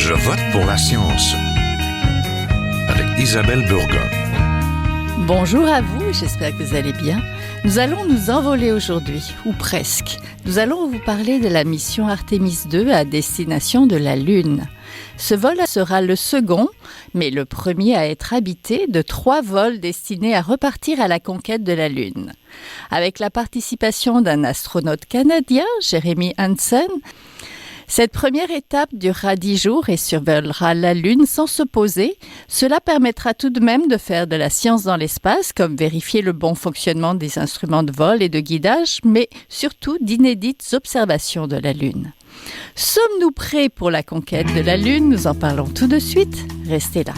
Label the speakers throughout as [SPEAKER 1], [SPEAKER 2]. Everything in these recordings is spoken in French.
[SPEAKER 1] Je vote pour la science avec Isabelle Burgon.
[SPEAKER 2] Bonjour à vous, j'espère que vous allez bien. Nous allons nous envoler aujourd'hui, ou presque. Nous allons vous parler de la mission Artemis 2 à destination de la Lune. Ce vol sera le second, mais le premier à être habité de 3 vols destinés à repartir à la conquête de la Lune. Avec la participation d'un astronaute canadien, Jeremy Hansen, cette première étape durera 10 jours et survolera la Lune sans se poser. Cela permettra tout de même de faire de la science dans l'espace, comme vérifier le bon fonctionnement des instruments de vol et de guidage, mais surtout d'inédites observations de la Lune. Sommes-nous prêts pour la conquête de la Lune? Nous en parlons tout de suite. Restez là.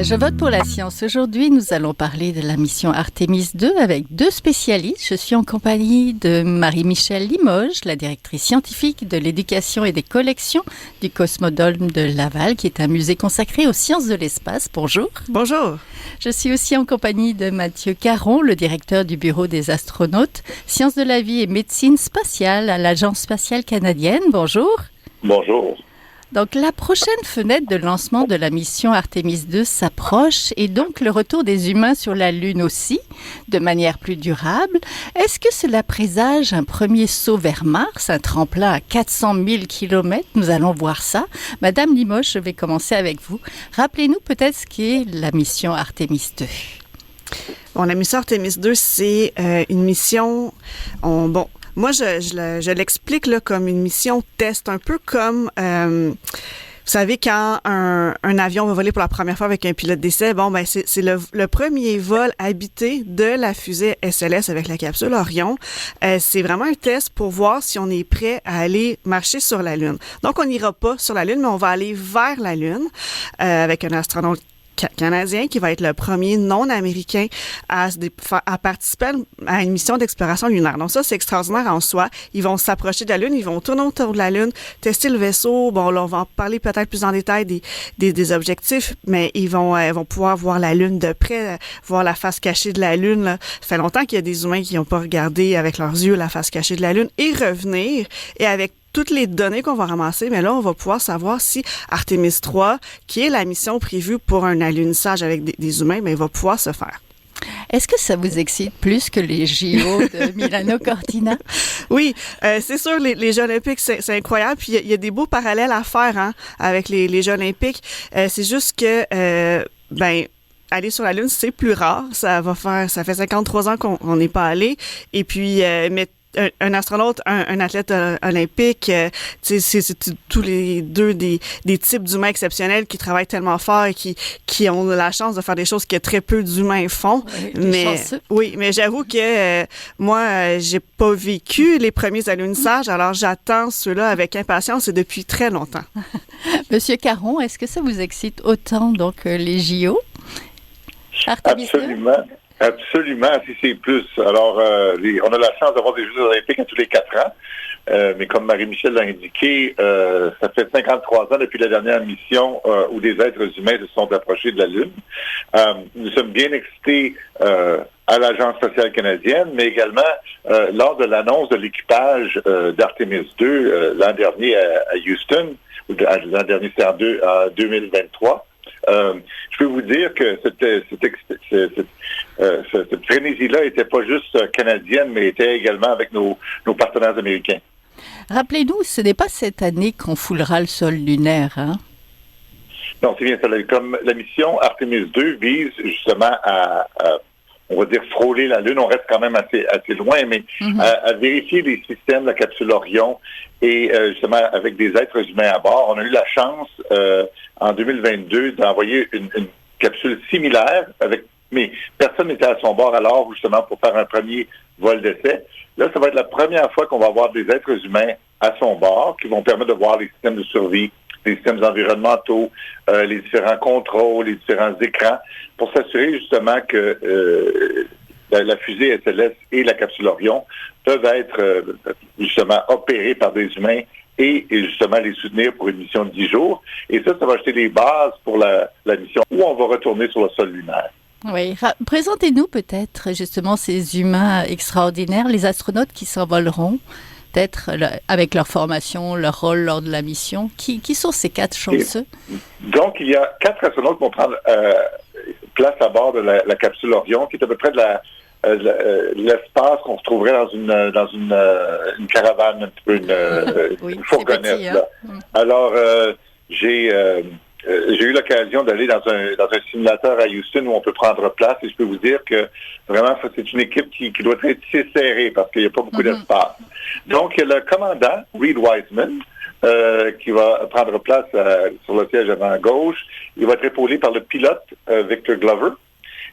[SPEAKER 2] Je vote pour la science. Aujourd'hui, nous allons parler de la mission Artemis 2 avec 2 spécialistes. Je suis en compagnie de Marie-Michelle Limoges, la directrice scientifique de l'éducation et des collections du Cosmodrome de Laval, qui est un musée consacré aux sciences de l'espace. Bonjour.
[SPEAKER 3] Bonjour.
[SPEAKER 2] Je suis aussi en compagnie de Mathieu Caron, le directeur du Bureau des astronautes, sciences de la vie et médecine spatiale à l'Agence spatiale canadienne. Bonjour.
[SPEAKER 4] Bonjour.
[SPEAKER 2] Donc, la prochaine fenêtre de lancement de la mission Artemis 2 s'approche et donc le retour des humains sur la Lune aussi, de manière plus durable. Est-ce que cela présage un premier saut vers Mars, un tremplin à 400 000 km? Nous allons voir ça. Madame Limoges, je vais commencer avec vous. Rappelez-nous peut-être ce qu'est la mission Artemis 2.
[SPEAKER 3] Bon, la mission Artemis 2, c'est une mission... Moi, je l'explique là, comme une mission test, un peu comme, vous savez, quand un avion va voler pour la première fois avec un pilote d'essai, c'est le premier vol habité de la fusée SLS avec la capsule Orion. C'est vraiment un test pour voir si on est prêt à aller marcher sur la Lune. Donc, on n'ira pas sur la Lune, mais on va aller vers la Lune avec un astronaute canadien qui va être le premier non-américain à participer à une mission d'exploration lunaire. Donc ça, c'est extraordinaire en soi. Ils vont s'approcher de la Lune, ils vont tourner autour de la Lune, tester le vaisseau. Bon, là, on va en parler peut-être plus en détail des objectifs, mais ils vont pouvoir voir la Lune de près, voir la face cachée de la Lune. Là. Ça fait longtemps qu'il y a des humains qui n'ont pas regardé avec leurs yeux la face cachée de la Lune et revenir. Et avec toutes les données qu'on va ramasser, mais là, on va pouvoir savoir si Artemis 3, qui est la mission prévue pour un alunissage avec des humains, mais va pouvoir se faire.
[SPEAKER 2] Est-ce que ça vous excite plus que les JO de Milano Cortina? Oui,
[SPEAKER 3] c'est sûr, les Jeux olympiques, c'est incroyable. Puis il y a des beaux parallèles à faire avec les Jeux olympiques. C'est juste que, aller sur la Lune, c'est plus rare. Ça fait 53 ans qu'on n'est pas allé. Et puis, mais un astronaute, un athlète olympique, c'est tous les deux des types d'humains exceptionnels qui travaillent tellement fort et qui ont la chance de faire des choses que très peu d'humains font. Mais j'avoue que moi, j'ai pas vécu les premiers alunissages, alors j'attends ceux-là avec impatience et depuis très longtemps.
[SPEAKER 2] Monsieur Caron, est-ce que ça vous excite autant donc les JO?
[SPEAKER 4] Absolument. Absolument, si c'est plus. Alors, on a la chance d'avoir des Jeux olympiques à tous les 4 ans, mais comme Marie-Michel l'a indiqué, ça fait 53 ans depuis la dernière mission où des êtres humains se sont approchés de la Lune. Nous sommes bien excités à l'Agence spatiale canadienne, mais également lors de l'annonce de l'équipage d'Artemis 2 l'an dernier à Houston, l'an dernier c'était en 2023. Je peux vous dire que cette frénésie-là n'était pas juste canadienne, mais était également avec nos partenaires américains.
[SPEAKER 2] Rappelez-nous, ce n'est pas cette année qu'on foulera le sol lunaire, hein?
[SPEAKER 4] Non, c'est bien ça. Comme la mission Artemis 2 vise justement à on va dire frôler la Lune, on reste quand même assez loin, mais à vérifier les systèmes de la capsule Orion et justement avec des êtres humains à bord. On a eu la chance en 2022 d'envoyer une capsule similaire mais personne n'était à son bord alors justement pour faire un premier vol d'essai. Là, ça va être la première fois qu'on va avoir des êtres humains à son bord qui vont permettre de voir les systèmes de survie, les systèmes environnementaux, les différents contrôles, les différents écrans, pour s'assurer justement que la fusée SLS et la capsule Orion peuvent être justement opérés par des humains et justement les soutenir pour une mission de 10 jours. Et ça va jeter les bases pour la mission où on va retourner sur le sol lunaire.
[SPEAKER 2] Oui. Présentez-nous peut-être justement ces humains extraordinaires, les astronautes qui s'envoleront, peut-être avec leur formation, leur rôle lors de la mission. Qui sont ces 4 chanceux?
[SPEAKER 4] Donc, il y a 4 astronautes qui vont prendre place à bord de la capsule Orion, qui est à peu près de l'espace qu'on retrouverait dans une caravane, un petit peu une fourgonnette. Petit, hein? Alors, j'ai eu l'occasion d'aller dans un simulateur à Houston où on peut prendre place, et je peux vous dire que vraiment, c'est une équipe qui doit être assez serrée parce qu'il n'y a pas beaucoup d'espace. Donc, il y a le commandant, Reed Wiseman, qui va prendre place sur le siège avant gauche. Il va être épaulé par le pilote, Victor Glover.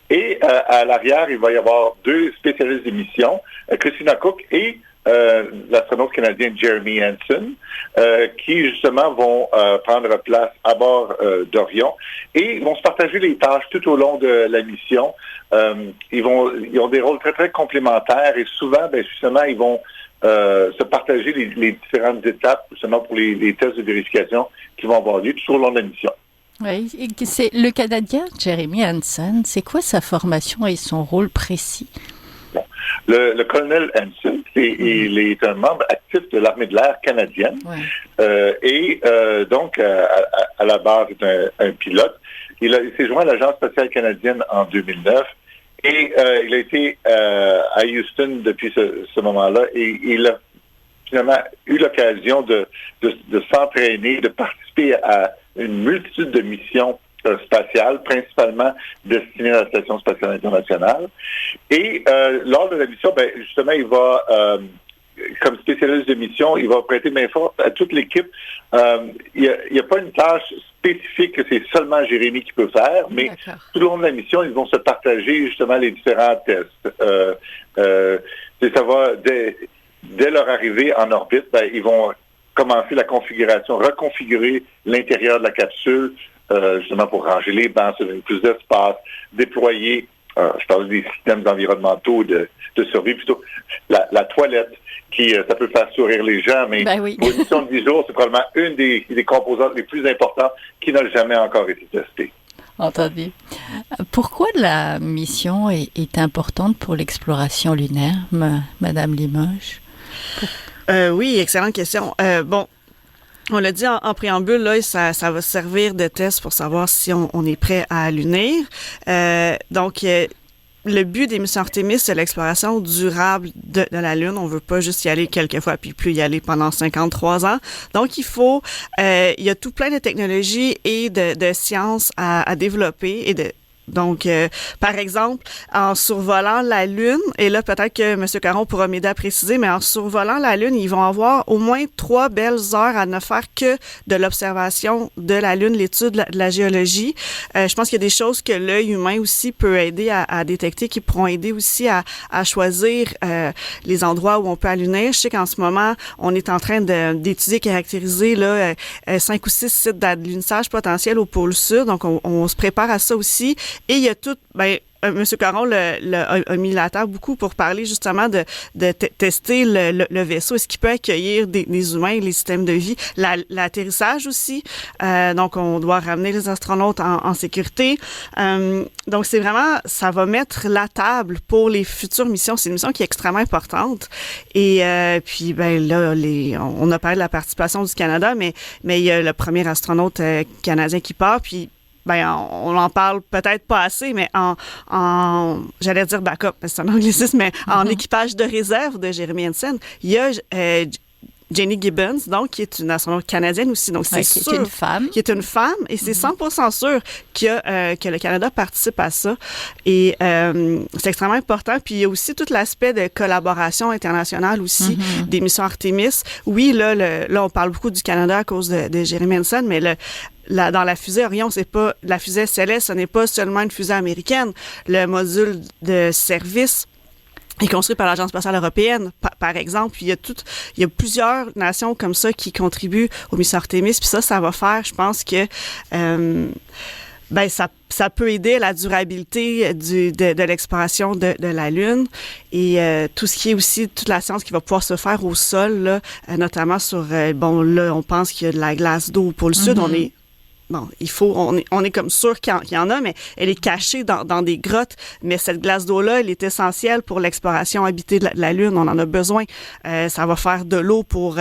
[SPEAKER 4] Et à l'arrière, il va y avoir 2 spécialistes de mission, Christina Cook et l'astronaute canadien Jeremy Hansen, qui justement vont prendre place à bord d'Orion et ils vont se partager les tâches tout au long de la mission. Ils ont des rôles très, très complémentaires et souvent, justement, ils vont se partager les différentes étapes justement pour les tests de vérification qui vont avoir lieu tout au long de la mission.
[SPEAKER 2] Oui, c'est le Canadien Jeremy Hansen. C'est quoi sa formation et son rôle précis?
[SPEAKER 4] Bon. Le colonel Hansen, il est un membre actif de l'armée de l'air canadienne. Ouais. Donc, à la base, est un pilote. Il s'est joint à l'Agence spatiale canadienne en 2009 et il a été à Houston depuis ce moment-là et il a finalement eu l'occasion de s'entraîner, de participer à une multitude de missions spatiales, principalement destinées à la Station spatiale internationale. Et lors de la mission, justement, il va, comme spécialiste de mission, il va prêter main forte à toute l'équipe. Il n'y a pas une tâche spécifique que c'est seulement Jérémy qui peut faire, mais tout au long de la mission, ils vont se partager justement les différents tests. Ça va, dès leur arrivée en orbite, ils vont commencer la configuration, reconfigurer l'intérieur de la capsule, justement pour ranger les bancs, se donner plus d'espace, déployer, je parle des systèmes environnementaux de survie, plutôt la toilette, ça peut faire sourire les gens, mais pour une mission de 10 jours, c'est probablement une des composantes les plus importantes qui n'a jamais encore été testée.
[SPEAKER 2] Entendu. Pourquoi la mission est importante pour l'exploration lunaire, Madame Limoges?
[SPEAKER 3] Oui, excellente question. On l'a dit en préambule, là, ça va servir de test pour savoir si on est prêt à lunir. Donc, le but des missions Artemis, c'est l'exploration durable de la Lune. On veut pas juste y aller quelques fois puis plus y aller pendant 53 ans. Donc, il y a tout plein de technologies et de sciences à développer Donc, par exemple, en survolant la Lune, et là, peut-être que M. Caron pourra m'aider à préciser, mais en survolant la Lune, ils vont avoir au moins 3 belles heures à ne faire que de l'observation de la Lune, l'étude de la géologie. Je pense qu'il y a des choses que l'œil humain aussi peut aider à détecter, qui pourront aider aussi à choisir les endroits où on peut allumer. Je sais qu'en ce moment, on est en train d'étudier, caractériser 5 ou 6 sites d'alunissage potentiels au pôle Sud. Donc, on se prépare à ça aussi. Et il y a tout, M. Caron a mis la table beaucoup pour parler justement de tester le vaisseau. Est-ce qu'il peut accueillir des humains, les systèmes de vie? L'atterrissage aussi. Donc, on doit ramener les astronautes en sécurité. Donc, c'est vraiment, ça va mettre la table pour les futures missions. C'est une mission qui est extrêmement importante. Et puis, là, on a parlé de la participation du Canada, mais il y a le premier astronaute canadien qui part, puis on en parle peut-être pas assez, mais j'allais dire backup, parce que c'est un anglicisme, mais en équipage de réserve de Jeremy Hansen, il y a Jenny Gibbons, donc, qui est une astronaute canadienne aussi. Donc, c'est sûr.
[SPEAKER 2] Qui est une femme.
[SPEAKER 3] Qui est une femme, et c'est 100% sûr que le Canada participe à ça. Et c'est extrêmement important. Puis, il y a aussi tout l'aspect de collaboration internationale aussi, des missions Artemis. Oui, là, on parle beaucoup du Canada à cause de Jeremy Hansen, mais dans la fusée Orion, c'est pas la fusée SLS, ce n'est pas seulement une fusée américaine. Le module de service est construit par l'Agence spatiale européenne, par exemple. Puis il y a plusieurs nations comme ça qui contribuent aux missions Artemis. Puis ça va faire, je pense que Ben ça peut aider à la durabilité de l'exploration de la Lune et tout ce qui est aussi toute la science qui va pouvoir se faire au sol, là, notamment sur là on pense qu'il y a de la glace d'eau au pôle sud, on est comme sûr qu'il y en a, mais elle est cachée dans des grottes. Mais cette glace d'eau-là, elle est essentielle pour l'exploration habitée de la Lune. On en a besoin. Ça va faire de l'eau pour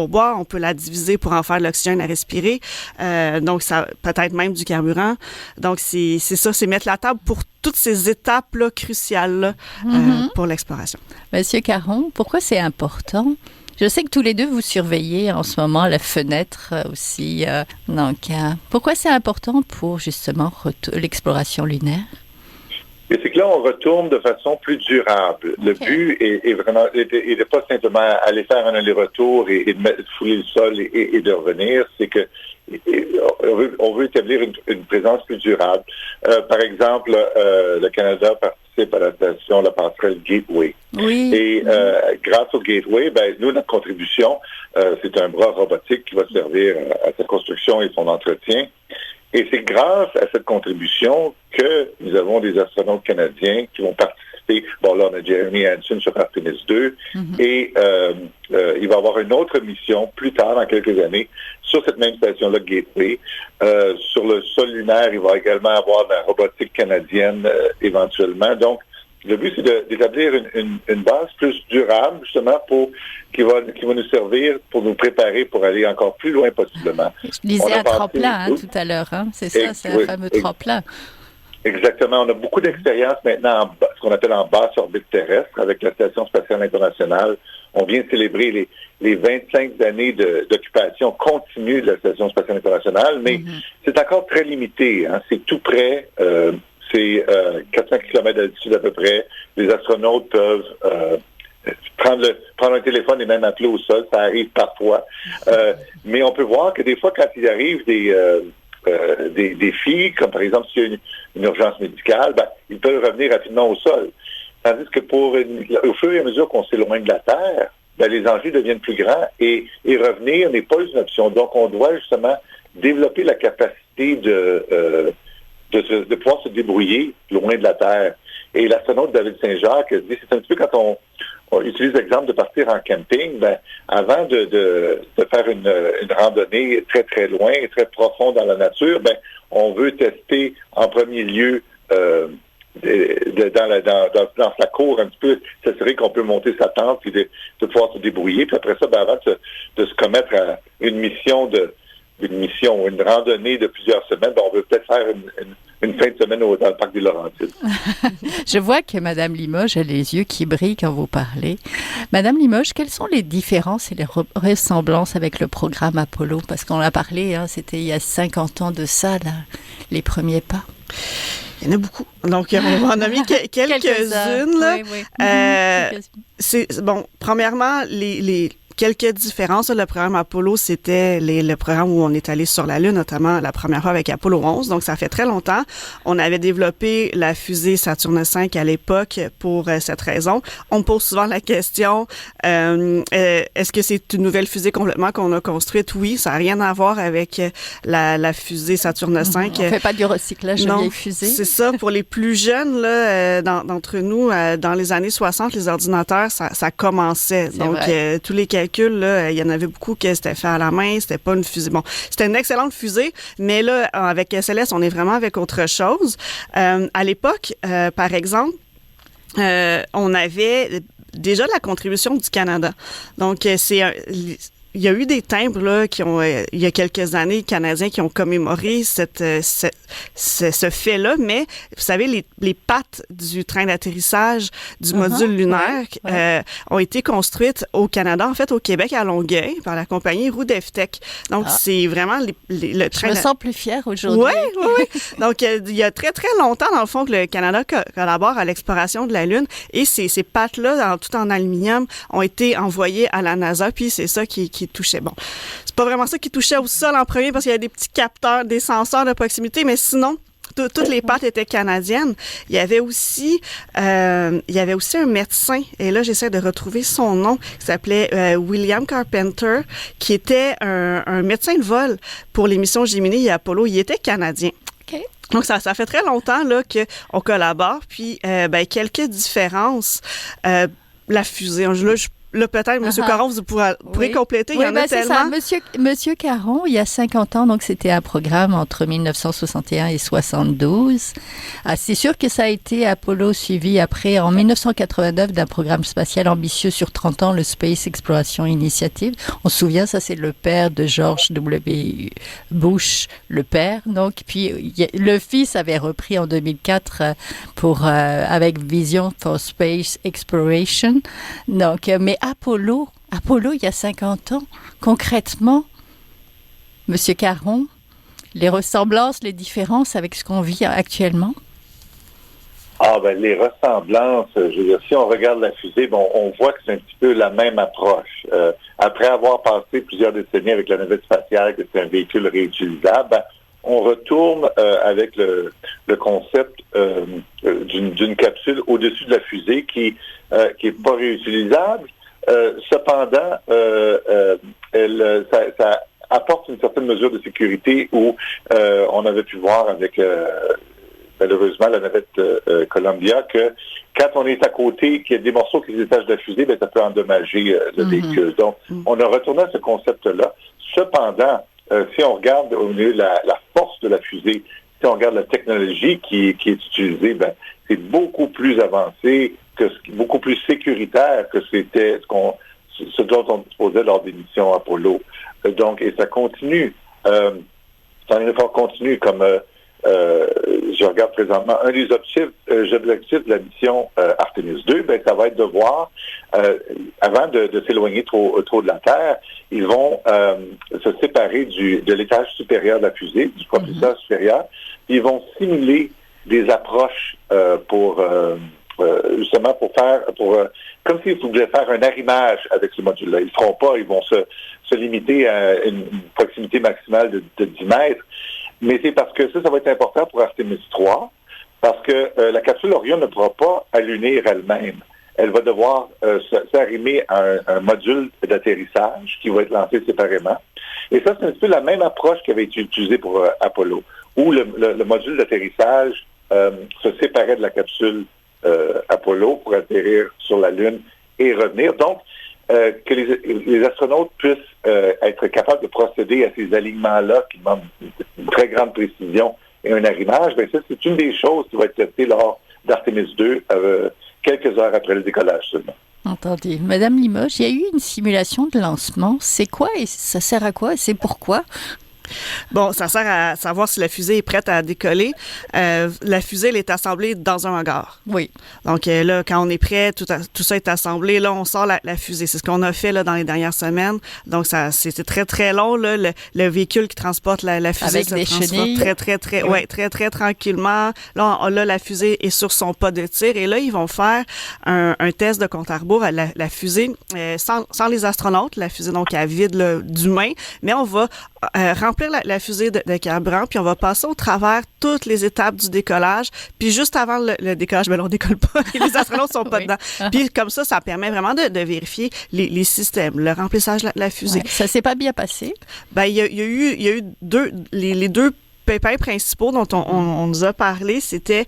[SPEAKER 3] boire. On peut la diviser pour en faire de l'oxygène à respirer. Donc, ça peut-être même du carburant. Donc, c'est ça, c'est mettre la table pour toutes ces étapes-là cruciales pour l'exploration.
[SPEAKER 2] Monsieur Caron, pourquoi c'est important? Je sais que tous les deux, vous surveillez en ce moment la fenêtre aussi. Donc, pourquoi c'est important pour justement l'exploration lunaire?
[SPEAKER 4] Et c'est que là, on retourne de façon plus durable. Le but est vraiment de pas simplement aller faire un aller-retour et de fouler le sol et de revenir. C'est que on veut établir une présence plus durable. Par exemple, le Canada participe à la station La Passerelle Gateway.
[SPEAKER 2] Oui.
[SPEAKER 4] Et grâce au Gateway, nous, notre contribution, c'est un bras robotique qui va servir à sa construction et son entretien. Et c'est grâce à cette contribution que nous avons des astronautes canadiens qui vont participer. Bon, là, on a Jeremy Hansen sur Artemis 2 et il va y avoir une autre mission plus tard, dans quelques années, sur cette même station-là, Gateway. Sur le sol lunaire, il va également avoir de la robotique canadienne éventuellement. Donc, le but, c'est d'établir une base plus durable, justement, qui va nous servir pour nous préparer pour aller encore plus loin possiblement.
[SPEAKER 2] Je disais un tremplin tout à l'heure, hein? C'est ça, c'est un fameux tremplin.
[SPEAKER 4] Exactement. On a beaucoup d'expérience maintenant ce qu'on appelle en basse orbite terrestre avec la Station spatiale internationale. On vient de célébrer les 25 années d'occupation continue de la Station spatiale internationale, mais c'est encore très limité. Hein? C'est tout près. C'est 400 km d'altitude à peu près. Les astronautes peuvent prendre un téléphone et même appeler au sol. Ça arrive parfois. Mais on peut voir que des fois, quand il arrive des défis, comme par exemple s'il y a une urgence médicale, ils peuvent revenir rapidement au sol. Tandis que au fur et à mesure qu'on s'éloigne de la Terre, les enjeux deviennent plus grands et revenir n'est pas une option. Donc, on doit justement développer la capacité de pouvoir se débrouiller loin de la Terre. Et l'astronaute David Saint-Jacques dit, c'est un petit peu quand on utilise l'exemple de partir en camping, avant de faire une randonnée très, très loin, très profonde dans la nature, on veut tester en premier lieu dans sa cour un petit peu, s'assurer qu'on peut monter sa tente et de pouvoir se débrouiller. Puis après ça, avant de se commettre à une randonnée de plusieurs semaines, on veut peut-être faire une fin de semaine dans le parc des Laurentides.
[SPEAKER 2] Je vois que Mme Limoges a les yeux qui brillent quand vous parlez. Mme Limoges, quelles sont les différences et les ressemblances avec le programme Apollo? Parce qu'on a parlé, c'était il y a 50 ans de ça, là, les premiers pas.
[SPEAKER 3] Il y en a beaucoup. Donc, on va en nommer quelques-unes. Là.
[SPEAKER 2] Oui.
[SPEAKER 3] Premièrement, les quelques différences. Le programme Apollo, c'était le programme où on est allé sur la Lune, notamment la première fois avec Apollo 11. Donc, ça fait très longtemps. On avait développé la fusée Saturne V à l'époque pour cette raison. On me pose souvent la question, est-ce que c'est une nouvelle fusée complètement qu'on a construite? Oui, ça n'a rien à voir avec la fusée Saturne V.
[SPEAKER 2] On ne fait pas du recyclage de vieilles fusées.
[SPEAKER 3] C'est ça. Pour les plus jeunes là, d'entre nous, dans les années 60, les ordinateurs, ça commençait.
[SPEAKER 2] C'est
[SPEAKER 3] donc, tous les calculs, là, il y en avait beaucoup qui étaient faits à la main. C'était pas une fusée. Bon, c'était une excellente fusée, mais là, avec SLS, on est vraiment avec autre chose. À l'époque, par exemple, on avait déjà la contribution du Canada. Donc, il y a eu des timbres là, il y a quelques années, Canadiens qui ont commémoré ce fait-là, mais vous savez, les pattes du train d'atterrissage du module lunaire ont été construites au Canada, en fait au Québec, à Longueuil, par la compagnie Roux-Deftech. Donc, c'est vraiment le train...
[SPEAKER 2] Je me sens plus fière aujourd'hui.
[SPEAKER 3] Oui. Donc, il y a très, très longtemps, dans le fond, que le Canada collabore à l'exploration de la Lune et ces pattes-là, tout en aluminium, ont été envoyées à la NASA, puis c'est ça qui touchait. Bon, c'est pas vraiment ça qui touchait au sol en premier parce qu'il y avait des petits capteurs, des senseurs de proximité, mais sinon, toutes les pattes étaient canadiennes. Il y avait aussi un médecin, et là, j'essaie de retrouver son nom, qui s'appelait William Carpenter, qui était un médecin de vol pour les missions Gemini et Apollo. Il était canadien.
[SPEAKER 2] Okay.
[SPEAKER 3] Donc, ça fait très longtemps là qu'on collabore. Puis, quelques différences. La fusée, là, peut-être, M. Caron, vous pourrez compléter. Il y en a tellement.
[SPEAKER 2] C'est ça. Monsieur Caron, il y a 50 ans, donc c'était un programme entre 1961 et 72. C'est sûr que ça a été Apollo suivi après, en 1989, d'un programme spatial ambitieux sur 30 ans, le Space Exploration Initiative. On se souvient, ça, c'est le père de George W. Bush, le père. Donc, puis le fils avait repris en 2004 avec Vision for Space Exploration. Donc, mais Apollo, il y a 50 ans, concrètement, Monsieur Caron, les ressemblances, les différences avec ce qu'on vit actuellement?
[SPEAKER 4] Les ressemblances, je veux dire, si on regarde la fusée, on voit que c'est un petit peu la même approche. Après avoir passé plusieurs décennies avec la navette spatiale, que c'est un véhicule réutilisable, on retourne avec le concept d'une capsule au-dessus de la fusée qui est pas réutilisable. Cependant, ça apporte une certaine mesure de sécurité où on avait pu voir avec malheureusement la navette Columbia que quand on est à côté, qu'il y a des morceaux qui se détachent de la fusée, ça peut endommager le véhicule. Donc, on a retourné à ce concept-là. Cependant, si on regarde au niveau de la force de la fusée, si on regarde la technologie qui est utilisée, c'est beaucoup plus avancé, beaucoup plus sécuritaire que c'était ce dont on disposait lors des missions Apollo. Donc, et ça continue. C'est un effort continu, comme je regarde présentement. Un des objectifs de la mission Artemis 2, ça va être de voir, avant de s'éloigner trop de la Terre, ils vont se séparer de l'étage supérieur de la fusée, du propulseur supérieur. Ils vont simuler des approches justement comme s'ils voulaient faire un arrimage avec ce module-là. Ils ne feront pas, ils vont se limiter à une proximité maximale de 10 mètres. Mais c'est parce que ça va être important pour Artemis 3, parce que la capsule Orion ne pourra pas allunir elle-même. Elle va devoir s'arrimer à un module d'atterrissage qui va être lancé séparément. Et ça, c'est un petit peu la même approche qui avait été utilisée pour Apollo, où le module d'atterrissage se séparait de la capsule Apollo pour atterrir sur la Lune et revenir. Donc, que les astronautes puissent être capables de procéder à ces alignements-là qui demandent une très grande précision et un arrimage, ça, c'est une des choses qui va être testée lors d'Artemis 2 quelques heures après le décollage seulement.
[SPEAKER 2] Entendu. Madame Limoges, il y a eu une simulation de lancement. C'est quoi et ça sert à quoi et c'est pourquoi?
[SPEAKER 3] Bon, ça sert à savoir si la fusée est prête à décoller. La fusée, elle est assemblée dans un hangar.
[SPEAKER 2] Oui.
[SPEAKER 3] Donc là, quand on est prêt, tout ça est assemblé. Là, on sort la fusée. C'est ce qu'on a fait là dans les dernières semaines. Donc, c'était très, très long. Là, le véhicule qui transporte la fusée
[SPEAKER 2] avec des chenilles.
[SPEAKER 3] Très tranquillement. Là, la fusée est sur son pas de tir. Et là, ils vont faire un test de compte à rebours à la fusée sans les astronautes. La fusée, donc, elle vide d'humains. Mais on va remplir la fusée de carburant, puis on va passer au travers toutes les étapes du décollage. Puis juste avant le décollage, on décolle pas et les astronautes sont pas dedans. Puis comme ça permet vraiment de vérifier les systèmes, le remplissage de la fusée.
[SPEAKER 2] Ouais, ça s'est pas bien passé?
[SPEAKER 3] Il y a eu les deux pépins principaux dont on nous a parlé, c'était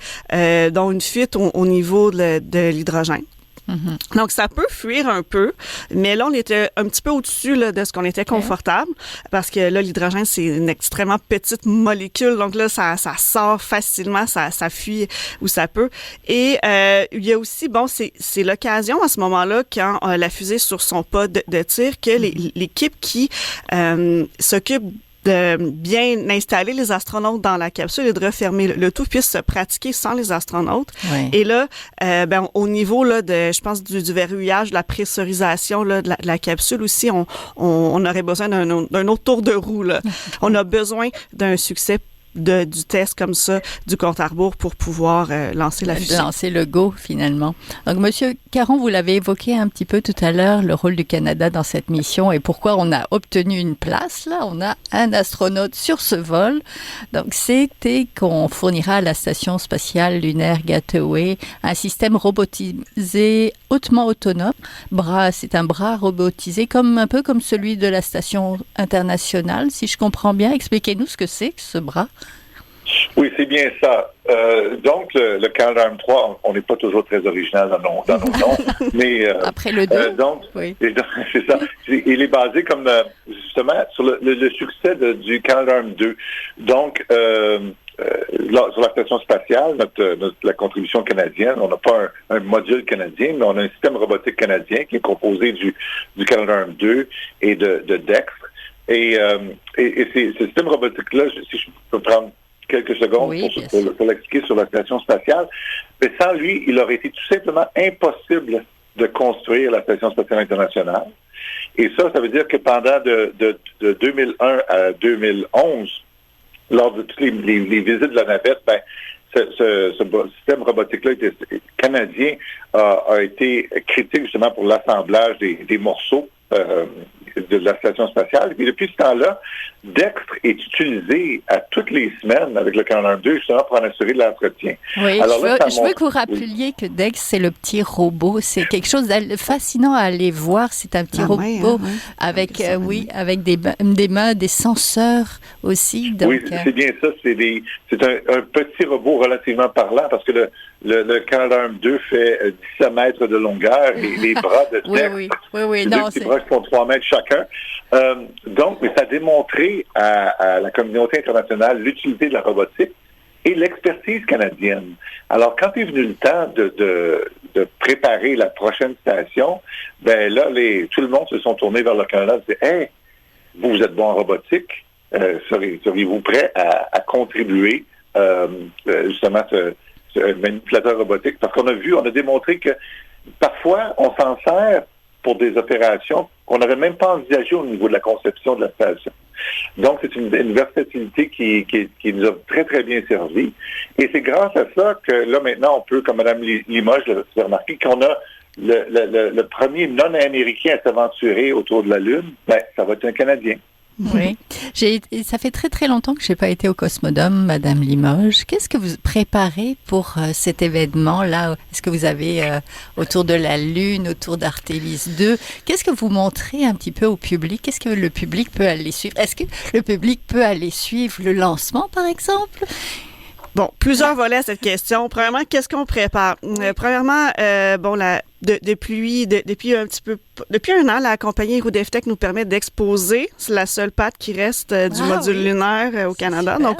[SPEAKER 3] dont une fuite au niveau de l'hydrogène. Mm-hmm. Donc, ça peut fuir un peu, mais là, on était un petit peu au-dessus de ce qu'on était confortable, parce que là, l'hydrogène, c'est une extrêmement petite molécule, donc là, ça sort facilement, ça fuit où ça peut. Et il y a aussi, c'est l'occasion à ce moment-là, quand la fusée est sur son pas de tir, que l'équipe qui s'occupe de bien installer les astronautes dans la capsule et de refermer le tout, puisse se pratiquer sans les astronautes.
[SPEAKER 2] Oui.
[SPEAKER 3] Et là, au niveau là je pense du verrouillage, de la pressurisation là, de la capsule aussi, on aurait besoin d'un autre tour de roue. Là. On a besoin d'un succès du test comme ça, du compte à rebours pour pouvoir lancer la fusée.
[SPEAKER 2] Lancer le go, finalement. Donc, Monsieur Caron, vous l'avez évoqué un petit peu tout à l'heure, le rôle du Canada dans cette mission et pourquoi on a obtenu une place. Là, on a un astronaute sur ce vol. Donc, c'était qu'on fournira à la Station spatiale lunaire Gateway un système robotisé hautement autonome. C'est un bras robotisé, un peu comme celui de la Station internationale, si je comprends bien. Expliquez-nous ce que c'est, ce bras.
[SPEAKER 4] Oui, c'est bien ça. Donc, le Canadarm3, on n'est pas toujours très original dans nos noms, mais...
[SPEAKER 2] Après le 2,
[SPEAKER 4] donc,
[SPEAKER 2] oui.
[SPEAKER 4] C'est ça. Il est basé comme, justement, sur le succès du Canadarm2. Donc, sur la station spatiale, la contribution canadienne, on n'a pas un module canadien, mais on a un système robotique canadien qui est composé du Canadarm2 et de Dextre. Et ce système robotique-là, si je peux prendre quelques secondes pour l'expliquer sur la station spatiale, mais sans lui, il aurait été tout simplement impossible de construire la Station spatiale internationale. Et ça veut dire que pendant de 2001 à 2011, lors de toutes les visites de la navette, ce système robotique-là canadien a été critique justement pour l'assemblage des morceaux de la station spatiale. Et depuis ce temps-là, Dextre est utilisé à toutes les semaines avec le Canadarm2 justement pour en assurer de l'entretien.
[SPEAKER 2] Oui, je veux que vous rappeliez que Dextre, c'est le petit robot. C'est quelque chose de fascinant à aller voir. C'est un petit robot avec, avec des mains, des senseurs aussi. Donc,
[SPEAKER 4] oui, c'est bien ça. C'est un petit robot relativement parlant parce que le Canadarm2 fait 17 mètres de longueur et les bras de Dextre,
[SPEAKER 2] oui.
[SPEAKER 4] C'est des petits bras qui font 3 mètres chacun. Donc, mais ça a démontré à la communauté internationale l'utilité de la robotique et l'expertise canadienne. Alors, quand est venu le temps de préparer la prochaine station, ben là, tout le monde se sont tournés vers le Canada et dit « Hey, vous êtes bon en robotique, seriez-vous prêt à contribuer justement ce manipulateur robotique? » Parce qu'on a démontré que parfois, on s'en sert pour des opérations qu'on n'avait même pas envisagées au niveau de la conception de la station. Donc, c'est une versatilité qui nous a très, très bien servi. Et c'est grâce à ça que là, maintenant, on peut, comme Mme Limoges l'a remarqué, qu'on a le premier non-américain à s'aventurer autour de la Lune, ça va être un Canadien.
[SPEAKER 2] Oui. Ça fait très, très longtemps que je n'ai pas été au Cosmodome, Madame Limoges. Qu'est-ce que vous préparez pour cet événement-là? Est-ce que vous avez autour de la Lune, autour d'Artemis 2? Qu'est-ce que vous montrez un petit peu au public? Qu'est-ce que le public peut aller suivre? Est-ce que le public peut aller suivre le lancement, par exemple?
[SPEAKER 3] Bon, plusieurs volets à cette question. Premièrement, qu'est-ce qu'on prépare? Premièrement, depuis un an, la compagnie Roudef-Tech nous permet d'exposer. C'est la seule patte qui reste du module lunaire au Canada. Super. Donc,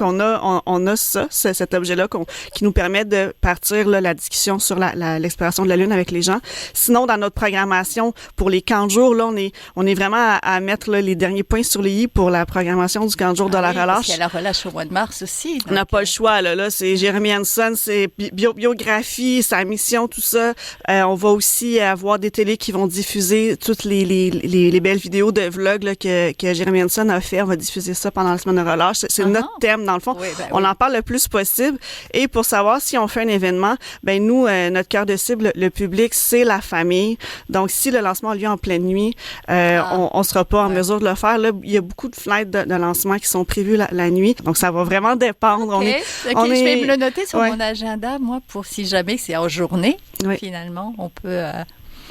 [SPEAKER 3] on a cet objet-là qui nous permet de partir la discussion sur l'exploration de la Lune avec les gens. Sinon, dans notre programmation pour les camps de jour, là, on est vraiment à mettre les derniers points sur les i pour la programmation du camp de jour de la relâche.
[SPEAKER 2] Parce qu'il y a la relâche au mois de mars aussi. Donc...
[SPEAKER 3] On n'a pas le choix. Là, c'est Jeremy Hansen, c'est biographie, sa mission, tout ça. On va aussi avoir des télés qui vont diffuser toutes les belles vidéos de vlogs là, que Jeremy Hansen a fait. On va diffuser ça pendant la semaine de relâche. C'est notre thème, dans le fond. On en parle le plus possible. Et pour savoir si on fait un événement, nous, notre cœur de cible, le public, c'est la famille. Donc, si le lancement a lieu en pleine nuit, on sera pas en mesure de le faire. Là, il y a beaucoup de flights de lancement qui sont prévus la nuit. Donc, ça va vraiment dépendre.
[SPEAKER 2] Je vais me le noter sur mon agenda, moi, pour si jamais c'est en journée. Finalement, on peut...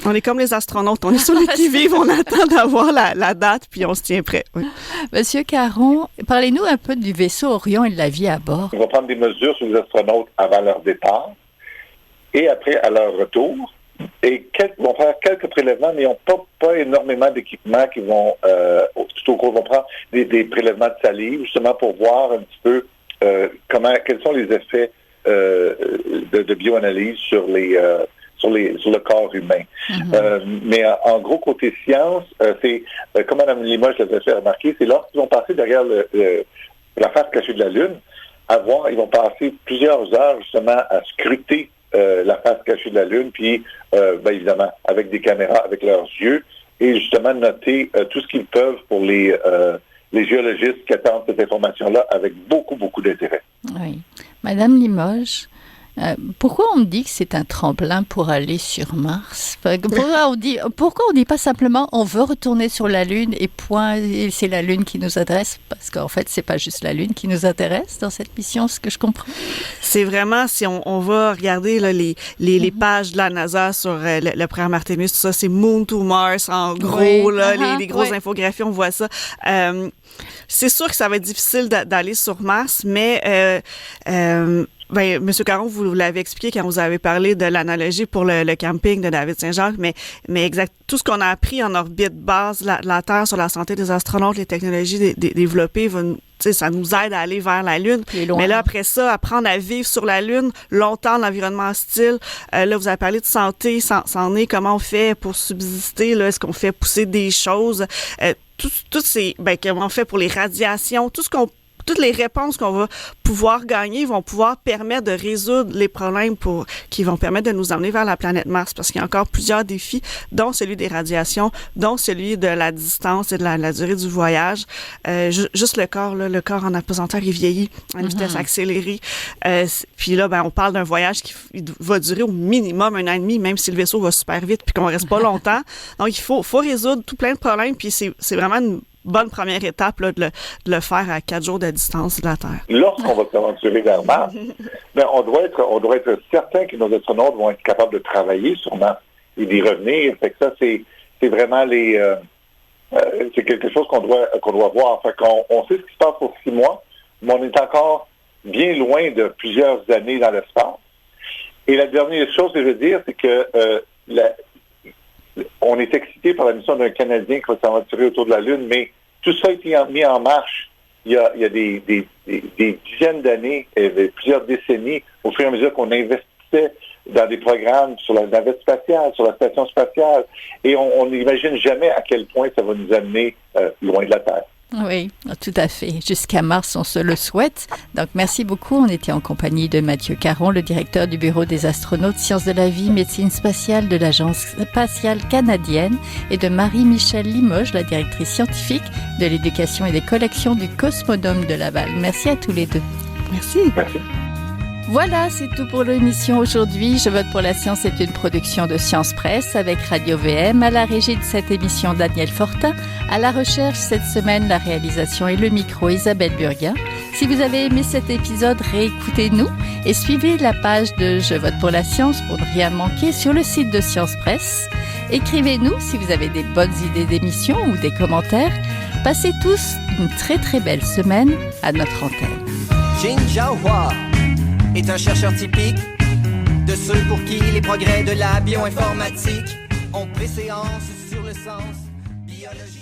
[SPEAKER 3] On est comme les astronautes, on est sur les qui-vive, on attend d'avoir la date, puis on se tient prêt. Oui.
[SPEAKER 2] Monsieur Caron, parlez-nous un peu du vaisseau Orion et de la vie à bord.
[SPEAKER 4] On va prendre des mesures sur les astronautes avant leur départ et après à leur retour. Et vont faire quelques prélèvements, mais ils n'ont pas énormément d'équipements qui vont, tout au cours, vont prendre des prélèvements de salive, justement pour voir un petit peu quels sont les effets de bioanalyse sur le corps humain. Mm-hmm. Mais en gros, côté science, c'est, comme Mme Limoges l'avait fait remarquer, c'est lorsqu'ils vont passer derrière la face cachée de la Lune, ils vont passer plusieurs heures justement à scruter la face cachée de la Lune, puis évidemment, avec des caméras, avec leurs yeux, et justement noter tout ce qu'ils peuvent pour les géologistes qui attendent cette information-là avec beaucoup, beaucoup d'intérêt.
[SPEAKER 2] Oui. Madame Limoges, Pourquoi on dit que c'est un tremplin pour aller sur Mars? Pourquoi on dit pas simplement on veut retourner sur la Lune et point, et c'est la Lune qui nous intéresse? Parce qu'en fait, c'est pas juste la Lune qui nous intéresse dans cette mission, ce que je comprends.
[SPEAKER 3] C'est vraiment, si on va regarder là, les pages de la NASA sur le programme Artemis, tout ça, c'est Moon to Mars, en gros, là, les grosses infographies, on voit ça. C'est sûr que ça va être difficile d'aller sur Mars, mais Monsieur Caron, vous l'avez expliqué quand vous avez parlé de l'analogie pour le camping de David Saint-Jacques, mais exact, tout ce qu'on a appris en orbite basse, la Terre sur la santé des astronautes, les technologies développées, ça nous aide à aller vers la Lune. Mais là, après ça, apprendre à vivre sur la Lune longtemps dans l'environnement hostile. Là, vous avez parlé de santé, c'en est, comment on fait pour subsister, là, est-ce qu'on fait pousser des choses? Tout ces, comment on fait pour les radiations, toutes les réponses qu'on va pouvoir gagner vont pouvoir permettre de résoudre les problèmes qui vont permettre de nous emmener vers la planète Mars, parce qu'il y a encore plusieurs défis, dont celui des radiations, dont celui de la distance et de la durée du voyage. Juste le corps en apesanteur, il vieillit à une vitesse accélérée. Puis là, on parle d'un voyage qui va durer au minimum 1 an et demi, même si le vaisseau va super vite puis qu'on reste pas longtemps. Donc, il faut résoudre tout plein de problèmes, puis c'est vraiment une bonne première étape là, de le faire à 4 jours de distance de la Terre.
[SPEAKER 4] Lorsqu'on va s'aventurer vers Mars, on doit être certain que nos astronautes vont être capables de travailler sur Mars et d'y revenir. Fait que ça, c'est vraiment c'est quelque chose qu'on doit voir. Fait qu'on sait ce qui se passe pour 6 mois, mais on est encore bien loin de plusieurs années dans l'espace. Et la dernière chose que je veux dire, c'est que on est excité par la mission d'un Canadien qui va s'aventurer autour de la Lune, mais tout ça a été mis en marche il y a des dizaines d'années, plusieurs décennies, au fur et à mesure qu'on investissait dans des programmes sur la navette spatiale, sur la station spatiale, et on n'imagine jamais à quel point ça va nous amener loin de la Terre.
[SPEAKER 2] Oui, tout à fait. Jusqu'à Mars, on se le souhaite. Donc, merci beaucoup. On était en compagnie de Mathieu Caron, le directeur du Bureau des astronautes, sciences de la vie, médecine spatiale de l'Agence spatiale canadienne, et de Marie-Michèle Limoges, la directrice scientifique de l'éducation et des collections du Cosmodome de Laval. Merci à tous les deux.
[SPEAKER 3] Merci.
[SPEAKER 4] Merci.
[SPEAKER 2] Voilà, c'est tout pour l'émission aujourd'hui. Je vote pour la science est une production de Science Presse avec Radio VM. À la régie de cette émission, Daniel Fortin. À la recherche cette semaine, la réalisation et le micro, Isabelle Burguin. Si vous avez aimé cet épisode, réécoutez-nous et suivez la page de Je vote pour la science pour ne rien manquer sur le site de Science Presse. Écrivez-nous si vous avez des bonnes idées d'émission ou des commentaires. Passez tous une très très belle semaine à notre antenne.
[SPEAKER 5] Jin Jiahua est un chercheur typique de ceux pour qui les progrès de la bioinformatique ont préséance sur le sens biologique.